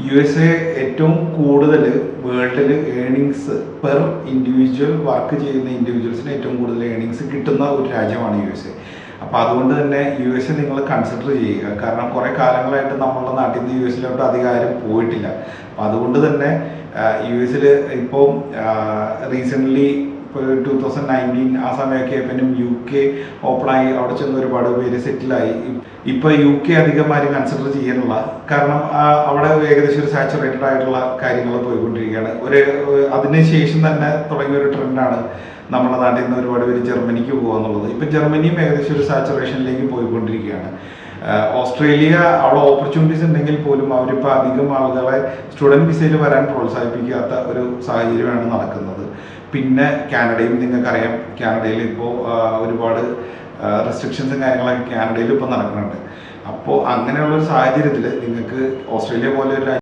USA ഏറ്റവും കൂടുതൽ വേൾഡിൽ ഏണിങ്സ് പെർ ഇൻഡിവിജ്വൽ വർക്ക് ചെയ്യുന്ന ഇൻഡിവിജ്വൽസിന് ഏറ്റവും കൂടുതൽ ഏണിങ്സ് കിട്ടുന്ന ഒരു രാജ്യമാണ് USA. അപ്പോൾ അതുകൊണ്ട് തന്നെ USA നിങ്ങൾ കൺസിഡർ ചെയ്യുക. കാരണം കുറേ കാലങ്ങളായിട്ട് നമ്മളുടെ നാട്ടിൽ നിന്ന് USA അധികാരം പോയിട്ടില്ല. അപ്പോൾ അതുകൊണ്ട് തന്നെ US ഇപ്പോൾ റീസെൻ്റ്ലി ഇപ്പോൾ 2019 ആ സമയമൊക്കെ ആയപ്പോഴും UK ഓപ്പണായി അവിടെ ചെന്ന് ഒരുപാട് പേര് സെറ്റിലായി. ഇപ്പോൾ UK അധികം ആരും കൺസിഡർ ചെയ്യാനുള്ള കാരണം അവിടെ ഏകദേശം ഒരു സാച്ചുറേറ്റഡ് ആയിട്ടുള്ള കാര്യങ്ങൾ പോയിക്കൊണ്ടിരിക്കുകയാണ്. അതിനുശേഷം തന്നെ തുടങ്ങിയ ഒരു ട്രെൻഡാണ് നമ്മുടെ നാട്ടിൽ നിന്ന് ഒരുപാട് പേര് ജർമ്മനിക്ക് പോകുക എന്നുള്ളത്. ഇപ്പം ജർമ്മനിയും ഏകദേശം ഒരു സാച്ചുറേഷനിലേക്ക് പോയിക്കൊണ്ടിരിക്കുകയാണ്. ഓസ്ട്രേലിയ അവിടെ ഓപ്പർച്യൂണിറ്റീസ് ഉണ്ടെങ്കിൽ പോലും അവരിപ്പോൾ അധികം ആളുകളെ സ്റ്റുഡൻറ്റ് വിസയിൽ വരാൻ പ്രോത്സാഹിപ്പിക്കാത്ത ഒരു സാഹചര്യമാണ് നടക്കുന്നത്. പിന്നെ കാനഡയും നിങ്ങൾക്കറിയാം, കാനഡയിൽ ഇപ്പോൾ ഒരുപാട് റെസ്ട്രിക്ഷൻസും കാര്യങ്ങളൊക്കെ കാനഡയിൽ ഇപ്പോൾ നടക്കുന്നുണ്ട്. അപ്പോൾ അങ്ങനെയുള്ളൊരു സാഹചര്യത്തിൽ നിങ്ങൾക്ക് ഓസ്ട്രേലിയ പോലെ ഒരു